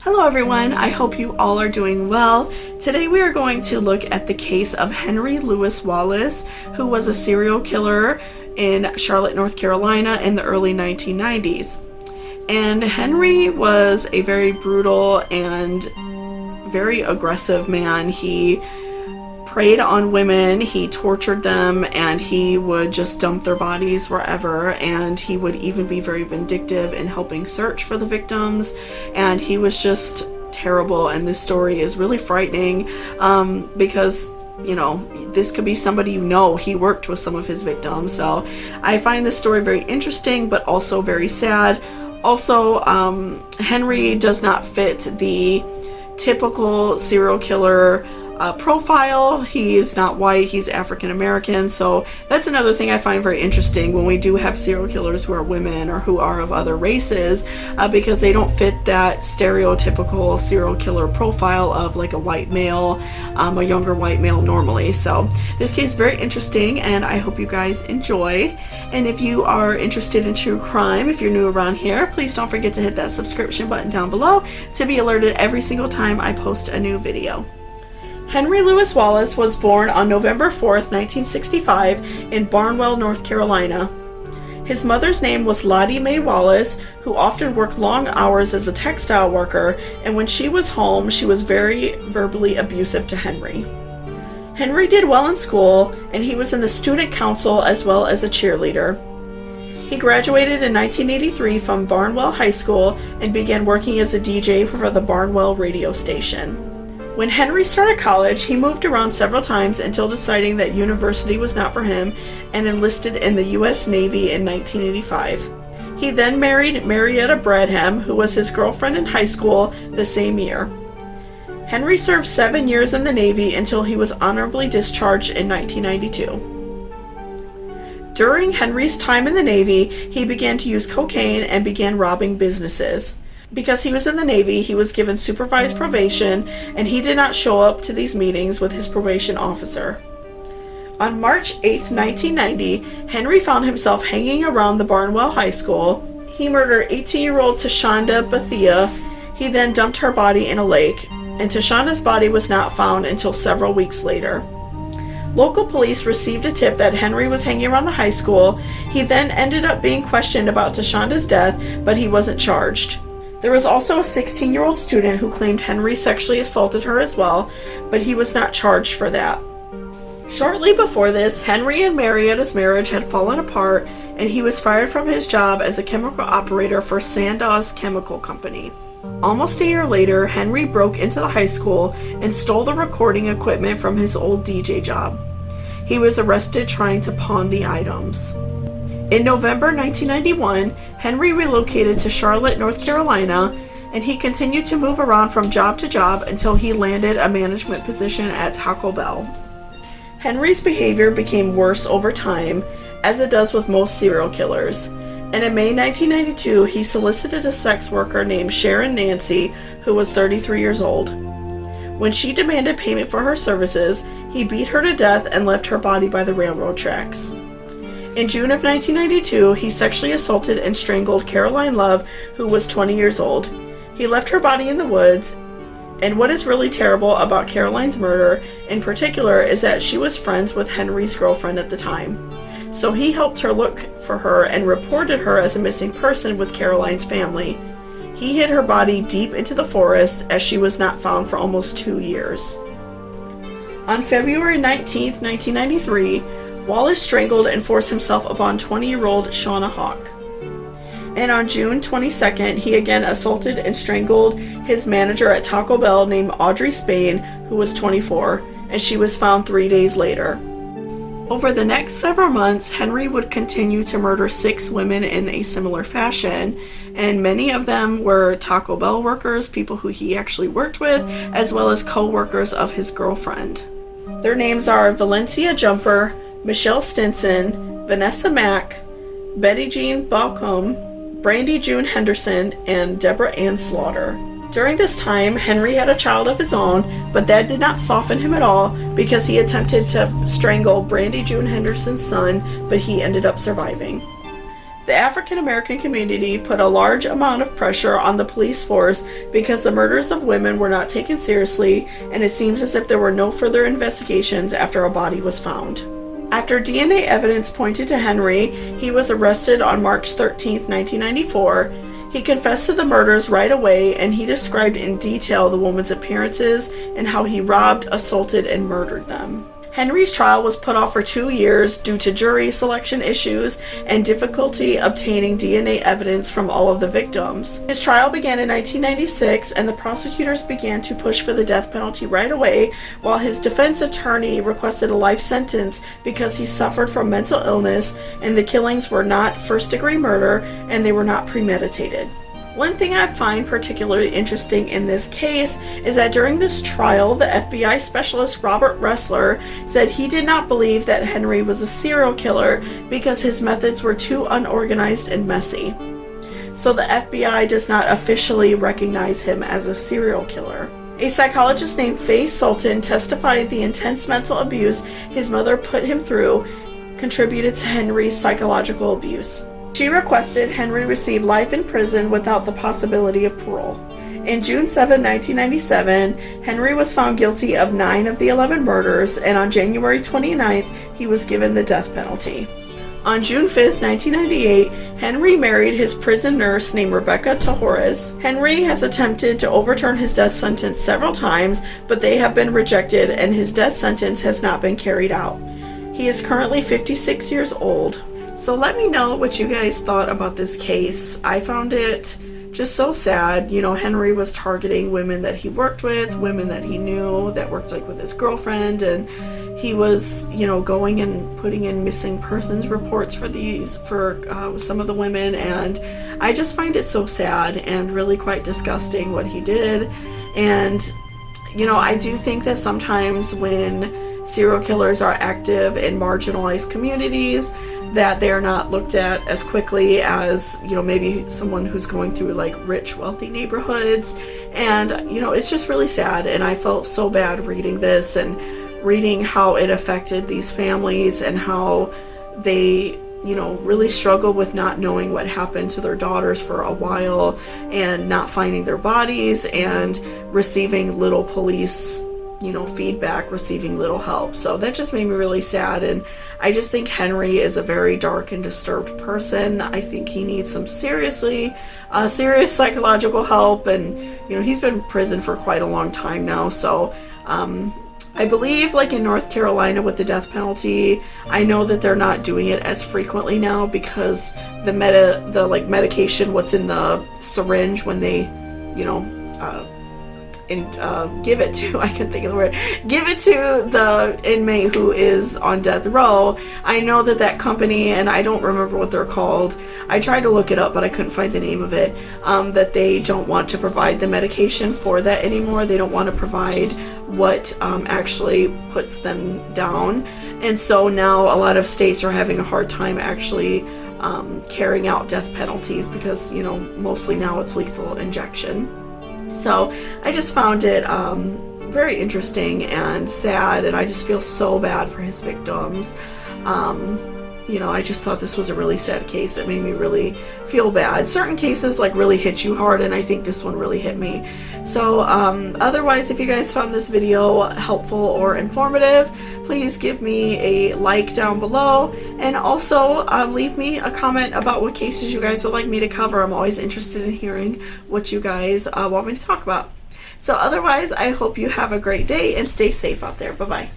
Hello everyone, I hope you all are doing well. Today we are going to look at the case of Henry Louis Wallace, who was a serial killer in Charlotte, North Carolina in the early 1990s. And Henry was a very brutal and very aggressive man. He preyed on women, he tortured them, and he would just dump their bodies wherever, and he would even be very vindictive in helping search for the victims, and he was just terrible. And this story is really frightening because, you know, this could be somebody he worked with some of his victims. So I find this story very interesting but also very sad. Also, Henry does not fit the typical serial killer profile. He is not white, he's African American, so that's another thing I find very interesting when we do have serial killers who are women or who are of other races, because they don't fit that stereotypical serial killer profile of like a white male, a younger white male normally. So this case is very interesting and I hope you guys enjoy. And if you are interested in true crime, if you're new around here, please don't forget to hit that subscription button down below to be alerted every single time I post a new video. Henry Louis Wallace was born on November 4th, 1965 in Barnwell, North Carolina. His mother's name was Lottie Mae Wallace, who often worked long hours as a textile worker, and when she was home, she was very verbally abusive to Henry. Henry did well in school, and he was in the student council as well as a cheerleader. He graduated in 1983 from Barnwell High School and began working as a DJ for the Barnwell radio station. When Henry started college, he moved around several times until deciding that university was not for him and enlisted in the U.S. Navy in 1985. He then married Marietta Bradham, who was his girlfriend in high school the same year. Henry served 7 years in the Navy until he was honorably discharged in 1992. During Henry's time in the Navy, he began to use cocaine and began robbing businesses. Because he was in the Navy, he was given supervised probation, and he did not show up to these meetings with his probation officer. On March 8, 1990, Henry found himself hanging around the Barnwell High School. He murdered 18-year-old Tashonda Bethia. He then dumped her body in a lake, and Tashonda's body was not found until several weeks later. Local police received a tip that Henry was hanging around the high school. He then ended up being questioned about Tashonda's death, but he wasn't charged. There was also a 16-year-old student who claimed Henry sexually assaulted her as well, but he was not charged for that. Shortly before this, Henry and Marietta's marriage had fallen apart, and he was fired from his job as a chemical operator for Sandoz Chemical Company. Almost a year later, Henry broke into the high school and stole the recording equipment from his old DJ job. He was arrested trying to pawn the items. In November 1991, Henry relocated to Charlotte, North Carolina, and he continued to move around from job to job until he landed a management position at Taco Bell. Henry's behavior became worse over time, as it does with most serial killers, and in May 1992, he solicited a sex worker named Sharon Nancy, who was 33 years old. When she demanded payment for her services, he beat her to death and left her body by the railroad tracks. In June of 1992, he sexually assaulted and strangled Caroline Love, who was 20 years old. He left her body in the woods, and what is really terrible about Caroline's murder in particular is that she was friends with Henry's girlfriend at the time. So he helped her look for her and reported her as a missing person with Caroline's family. He hid her body deep into the forest as she was not found for almost 2 years. On February 19, 1993, Wallace strangled and forced himself upon 20-year-old Shauna Hawk. And on June 22nd, he again assaulted and strangled his manager at Taco Bell named Audrey Spain, who was 24, and she was found 3 days later. Over the next several months, Henry would continue to murder 6 women in a similar fashion, and many of them were Taco Bell workers, people who he actually worked with, as well as co-workers of his girlfriend. Their names are Valencia Jumper, Michelle Stinson, Vanessa Mack, Betty Jean Balcombe, Brandy June Henderson, and Deborah Ann Slaughter. During this time, Henry had a child of his own, but that did not soften him at all because he attempted to strangle Brandy June Henderson's son, but he ended up surviving. The African American community put a large amount of pressure on the police force because the murders of women were not taken seriously, and it seems as if there were no further investigations after a body was found. After DNA evidence pointed to Henry, he was arrested on March 13, 1994. He confessed to the murders right away, and he described in detail the woman's appearances and how he robbed, assaulted, and murdered them. Henry's trial was put off for 2 years due to jury selection issues and difficulty obtaining DNA evidence from all of the victims. His trial began in 1996, and the prosecutors began to push for the death penalty right away, while his defense attorney requested a life sentence because he suffered from mental illness and the killings were not first-degree murder and they were not premeditated. One thing I find particularly interesting in this case is that during this trial, the FBI specialist Robert Ressler said he did not believe that Henry was a serial killer because his methods were too unorganized and messy. So the FBI does not officially recognize him as a serial killer. A psychologist named Faye Sultan testified the intense mental abuse his mother put him through contributed to Henry's psychological abuse. She requested Henry receive life in prison without the possibility of parole. In June 7, 1997, Henry was found guilty of 9 of the 11 murders, and on January 29th, he was given the death penalty. On June 5, 1998, Henry married his prison nurse named Rebecca Tahores. Henry has attempted to overturn his death sentence several times, but they have been rejected, and his death sentence has not been carried out. He is currently 56 years old. So let me know what you guys thought about this case. I found it just so sad. You know, Henry was targeting women that he worked with, women that he knew that worked like with his girlfriend, and he was, you know, going and putting in missing persons reports for some of the women, and I just find it so sad and really quite disgusting what he did. And you know, I do think that sometimes when serial killers are active in marginalized communities, that they are not looked at as quickly as, you know, maybe someone who's going through like rich, wealthy neighborhoods. And, you know, it's just really sad. And I felt so bad reading this and reading how it affected these families and how they, you know, really struggle with not knowing what happened to their daughters for a while and not finding their bodies and receiving little police, you know, feedback, receiving little help. So that just made me really sad. And I just think Henry is a very dark and disturbed person. I think he needs some serious psychological help. And, you know, he's been in prison for quite a long time now. So, I believe like in North Carolina with the death penalty, I know that they're not doing it as frequently now because the medication, what's in the syringe when they, you know, give it to the inmate who is on death row. I know that company, and I don't remember what they're called. I tried to look it up, but I couldn't find the name of it. That they don't want to provide the medication for that anymore. They don't want to provide what actually puts them down. And so now a lot of states are having a hard time actually carrying out death penalties because, you know, mostly now it's lethal injection. So I just found it very interesting and sad, and I just feel so bad for his victims. You know, I just thought this was a really sad case. It made me really feel bad. Certain cases like really hit you hard, and I think this one really hit me. So otherwise, if you guys found this video helpful or informative, please give me a like down below, and also leave me a comment about what cases you guys would like me to cover. I'm always interested in hearing what you guys want me to talk about. So otherwise, I hope you have a great day and stay safe out there. Bye-bye.